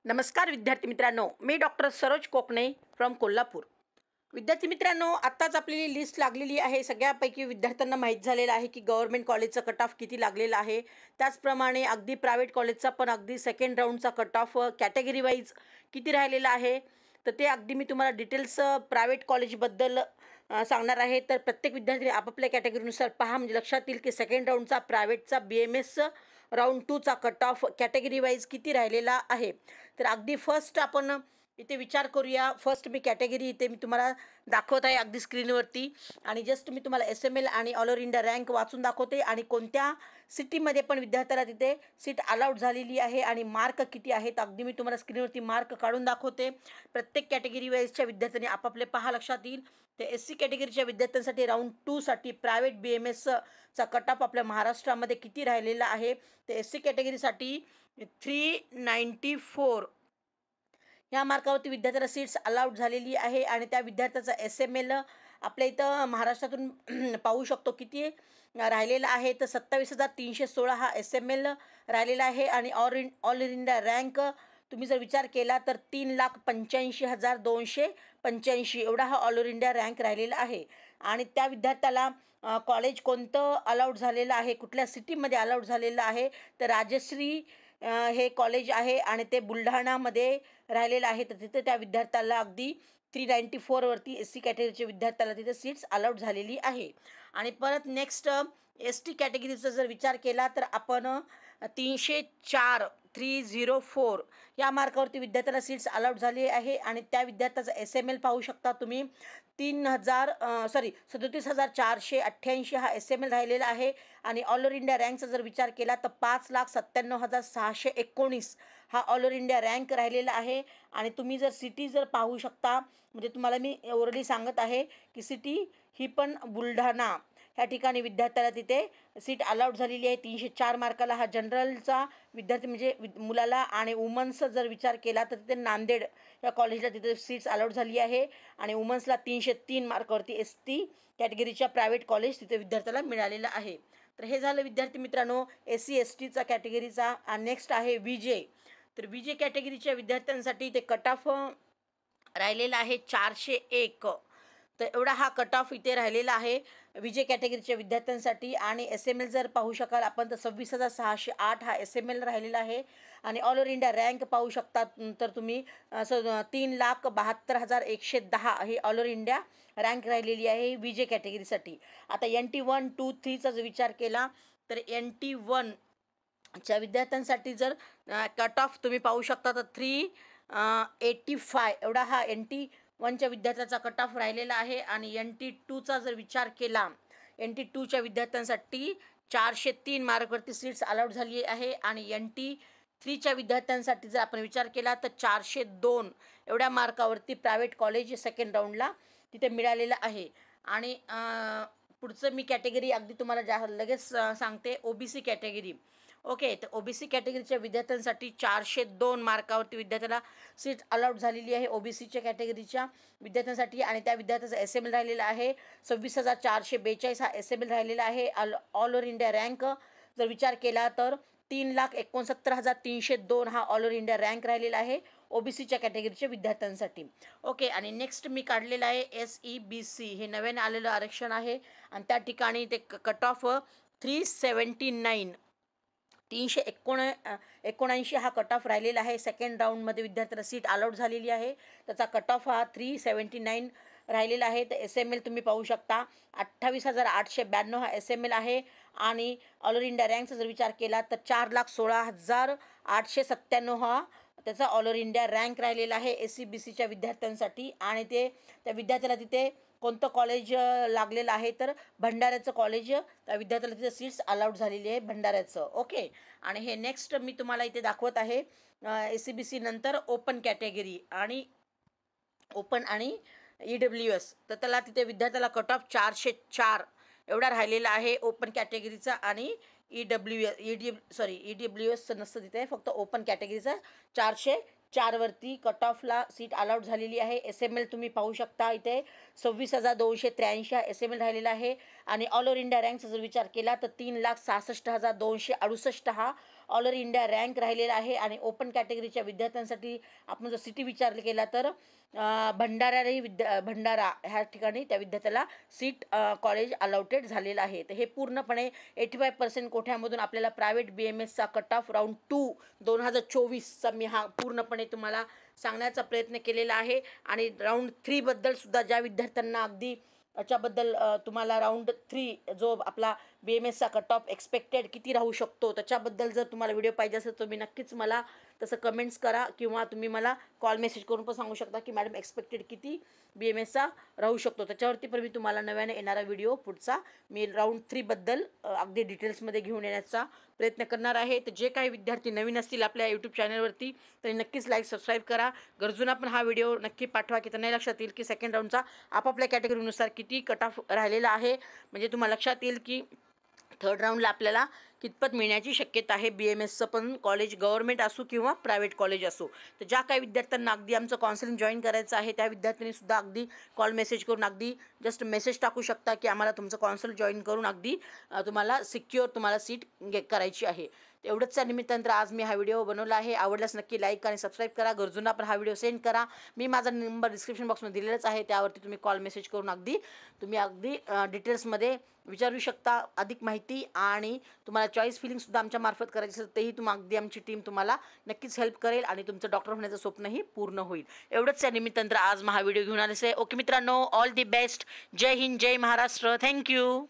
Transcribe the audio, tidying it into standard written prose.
नमस्कार विद्यार्थी मित्रांनो, मी डॉक्टर सरोज कोकणे फ्रॉम कोल्हापूर। विद्यार्थी मित्रांनो, आत्ताच आपली लिस्ट लागलेली आहे। सगळ्यापैकी विद्यार्थ्यांना माहीत झालेलं आहे की गव्हर्नमेंट कॉलेजचा कट ऑफ किती लागलेला आहे। त्याचप्रमाणे अगदी प्रायव्हेट कॉलेजचा पण अगदी सेकंड राऊंडचा कट ऑफ कॅटेगरी वाईज किती राहिलेला आहे, तर ते अगदी मी तुम्हाला डिटेल्स प्रायव्हेट कॉलेजबद्दल सांगणार आहे। तर प्रत्येक विद्यार्थी आपापल्या कॅटेगरीनुसार पहा, म्हणजे लक्षात येईल की सेकंड राऊंडचा प्रायव्हेटचा BMS राऊंड 2चा कट ऑफ कॅटेगरी वाईज किती राहिलेला आहे। तर अगदी फर्स्ट आपण इथे विचार करूया। फर्स्ट मी कॅटेगरी इथे मी तुम्हाला दाखवत आहे अगदी स्क्रीनवरती, आणि जस्ट मी तुम्हाला SML आणि ऑल ओव्हर इंडिया रँक वाचून दाखवते आणि कोणत्या सिटीमध्ये पण विद्यार्थ्याला तिथे सीट अलाउड झालेली आहे आणि मार्क किती आहेत अगदी मी तुम्हाला स्क्रीनवरती मार्क काढून दाखवते। प्रत्येक कॅटेगरी वाईजच्या विद्यार्थ्यांनी आपापले पहा, लक्षात येईल। ते SC कॅटेगरीच्या विद्यार्थ्यांसाठी राऊंड 2साठी प्रायव्हेट BMSचा कट ऑफ आपल्या महाराष्ट्रामध्ये किती राहिलेला आहे। ते SC कॅटेगरीसाठी 394 या मार्कावरती विद्यार्थ्याला सीट्स अलाउड झालेली आहे आणि त्या विद्यार्थ्याचा SML आपल्या इथं महाराष्ट्रातून पाहू शकतो किती राहिलेला आहे। तर 27,316 हा SML राहिलेला आहे आणि ऑल इंडिया रँक तुम्ही जर विचार केला तर 3,85,285 एवढा हा ऑल ओव्हर इंडिया रँक राहिलेला आहे। आणि त्या विद्यार्थ्याला कॉलेज कोणतं अलाउड झालेलं आहे, कुठल्या सिटीमध्ये अलाउड झालेलं आहे, तर राजश्री हे कॉलेज आहे आणि ते बुलढाणामध्ये राहिलेलं आहे। तर तिथे त्या विद्यार्थ्याला अगदी 394 वरती SC कॅटेगरीच्या विद्यार्थ्याला तिथे सीट्स अलाउड झालेली आहे। आणि परत नेक्स्ट ST कॅटेगरीचा जर विचार केला तर आपण 304 या मार्कावरती विद्यार्थ्याला सीट्स अलाउड झाली आहे आणि त्या विद्यार्थ्याचा SML पाहू शकता तुम्ही 37,488 हा SML राहिलेला आहे। आणि ऑल ओव्हर इंडिया रँकचा जर विचार केला तर 5,97,619 हा ऑल ओव्हर इंडिया रँक राहिलेला आहे। आणि तुम्ही जर सिटी जर पाहू शकता, म्हणजे तुम्हाला मी ओरली सांगत आहे की सिटी ही पण बुलढाणा ह्या ठिकाणी विद्यार्थ्याला तिथे सीट अलाउड झालेली आहे। 304 मार्काला हा जनरलचा विद्यार्थी म्हणजे मुलाला, आणि वुमन्सचा जर विचार केला तर तिथे नांदेड या कॉलेजला तिथे सीट्स अलाउड झाली आहे आणि वुमन्सला 303 मार्कावरती ST कॅटेगरीच्या प्रायव्हेट कॉलेज तिथे विद्यार्थ्याला मिळालेलं आहे। तर हे झालं विद्यार्थी मित्रांनो SC STचा कॅटेगरीचा। नेक्स्ट आहे VJ। तर VJ कॅटेगरीच्या विद्यार्थ्यांसाठी ते कट ऑफ राहिलेला आहे 401। तर एवढा हा कट ऑफ इथे राहिलेला आहे VJ कॅटेगरीच्या विद्यार्थ्यांसाठी। आणि SML जर पाहू शकाल आपण तर 26,608 हा SML राहिलेला आहे। आणि ऑल ओव्हर इंडिया रँक पाहू शकता तर तुम्ही 3,72,110 ही ऑल ओव्हर इंडिया रँक राहिलेली आहे VJ कॅटेगरीसाठी। आता NT1, 2, 3चा जर विचार केला तर NT1च्या विद्यार्थ्यांसाठी जर कट ऑफ तुम्ही पाहू शकता तर 385 एवढा हा NT1च्या विद्यार्थ्याचा कट ऑफ राहिलेला आहे। आणि NT2चा जर विचार केला, NT2च्या विद्यार्थ्यांसाठी 403 मार्कवरती सीट्स अलाउड झाली आहे। आणि NT3च्या विद्यार्थ्यांसाठी जर आपण विचार केला तर 402 एवढ्या मार्कावरती प्रायव्हेट कॉलेज सेकंड राऊंडला तिथे मिळालेलं आहे। आणि पुढचं मी कॅटेगरी अगदी तुम्हाला लगेच सांगते, OBC कॅटेगरी। ओके, तर OBC कॅटेगरीच्या विद्यार्थ्यांसाठी 402 मार्कावरती विद्यार्थ्याला सीट अलाउड झालेली आहे OBCच्या कॅटेगरीच्या विद्यार्थ्यांसाठी। आणि त्या विद्यार्थ्याचा SML राहिलेला आहे 26,442 हा SML राहिलेला आहे। ऑल ओव्हर इंडिया रँक जर विचार केला तर 3,69,302 हा ऑल ओव्हर इंडिया रँक राहिलेला आहे OBCच्या कॅटेगरीच्या विद्यार्थ्यांसाठी। ओके, आणि नेक्स्ट मी काढलेलं आहे SEBC, हे नव्याने आलेलं आरक्षण आहे आणि त्या ठिकाणी ते कट ऑफ 379 379 हा कट ऑफ राहिलेला आहे। सेकंड राऊंडमध्ये विद्यार्थ्याला सीट अलाउड झालेली आहे, त्याचा कट ऑफ हा 379 राहिलेला आहे। तर SML तुम्ही पाहू शकता 28,892 हा SML आहे। आणि ऑल ओव्हर इंडिया रँकचा जर विचार केला तर 4,16,897 हा त्याचा ऑल ओव्हर इंडिया रँक राहिलेला आहे SEBCच्या विद्यार्थ्यांसाठी। आणि त्या विद्यार्थ्याला तिथे कोणतं कॉलेज लागलेलं आहे तर भंडाऱ्याचं कॉलेज त्या विद्यार्थ्याला तिथे सीट्स अलाउड झालेली आहे भंडाऱ्याचं। ओके, आणि हे नेक्स्ट मी तुम्हाला इथे दाखवत आहे SEBC नंतर ओपन कॅटेगरी आणि ओपन आणि EWS। तर त्याला तिथे विद्यार्थ्याला कट ऑफ 404 एवढा राहिलेला आहे ओपन कॅटेगरीचा। आणि EWS नसतं तिथे, फक्त ओपन कॅटेगरीचा 404 वरती कट ऑफला सीट अलाउड झालेली आहे। SML तुम्ही पाहू शकता इथे 26,283 हा SML राहिलेला आहे। आणि ऑल ओव्हर इंडिया रँकचा जर विचार केला तर 3,66,268 हा ऑल ओव्हर इंडिया रँक राहिलेला आहे. आणि ओपन कॅटेगरीच्या विद्यार्थ्यांसाठी आपण जर सिटी विचार केला तर भंडारा ह्या ठिकाणी त्या विद्यार्थ्याला सीट कॉलेज अलॉटेड झालेलं आहे. तर हे पूर्णपणे 85% कोठ्यामधून आपल्याला प्रायव्हेट BMSचा कट ऑफ राऊंड 2 2024चा मी हा पूर्णपणे तुम्हाला सांगण्याचा प्रयत्न केलेला आहे. आणि राऊंड 3 बद्दल सुद्धा ज्या विद्यार्थ्यांना अगदी याच्याबद्दल तुम्हाला राऊंड 3 जो आपला BMSचा कट ऑफ एक्सपेक्टेड किती राहू शकतो त्याच्याबद्दल जर तुम्हाला व्हिडिओ पाहिजे असेल तर तुम्ही नक्कीच मला तसं कमेंट्स करा किंवा तुम्ही मला कॉल मेसेज करून पण सांगू शकता की मॅडम एक्सपेक्टेड किती BMSचा राहू शकतो. त्याच्यावरती पण मी तुम्हाला नव्याने येणारा व्हिडिओ पुढचा मी राऊंड 3 बद्दल अगदी डिटेल्समध्ये घेऊन येण्याचा प्रयत्न करणार आहे. तर जे काही विद्यार्थी नवीन असतील आपल्या यूट्यूब चॅनलवरती तरी नक्कीच लाईक सबस्क्राईब करा. गरजूंना पण हा व्हिडिओ नक्की पाठवा की त्यांना लक्षात येईल की सेकंड राऊंडचा आपापल्या कॅटेगरीनुसार किती कट ऑफ राहिलेला आहे. म्हणजे तुम्हाला लक्षात येईल की थर्ड राऊंडला आपल्याला कितपत मिळण्याची शक्यता आहे. BMSचं पण कॉलेज गव्हर्नमेंट असो किंवा प्रायव्हेट कॉलेज असो. तर ज्या काही विद्यार्थ्यांना अगदी आमचं काउन्सिलिंग जॉईन करायचं आहे त्या विद्यार्थ्यांनी सुद्धा अगदी कॉल मेसेज करून अगदी जस्ट मेसेज टाकू शकता की आम्हाला तुमचं काउन्सिल जॉईन करून अगदी तुम्हाला सिक्युअर तुम्हाला सीट करायची आहे. एवढंच त्या निमित्तानं आज मी हा व्हिडिओ बनवला आहे. आवडल्यास नक्की लाईक आणि सबस्क्राईब करा. गरजूंना पण हा व्हिडिओ सेंड करा. मी माझा नंबर डिस्क्रिप्शन बॉक्समध्ये दिलेलाच आहे. त्यावरती तुम्ही कॉल मेसेज करून तुम्ही अगदी डिटेल्समध्ये विचारू शकता अधिक माहिती. आणि तुम्हाला चॉईस फिलिंगसुद्धा आमच्या मार्फत करायची असेल तेही अगदी आमची टीम तुम्हाला नक्कीच हेल्प करेल आणि तुमचं डॉक्टर होण्याचं स्वप्नही पूर्ण होईल. एवढंच त्या निमित्तानं आज हा व्हिडिओ घेऊन आलेच आहे. ओके मित्रांनो, ऑल दी बेस्ट. जय हिंद, जय महाराष्ट्र. थँक्यू.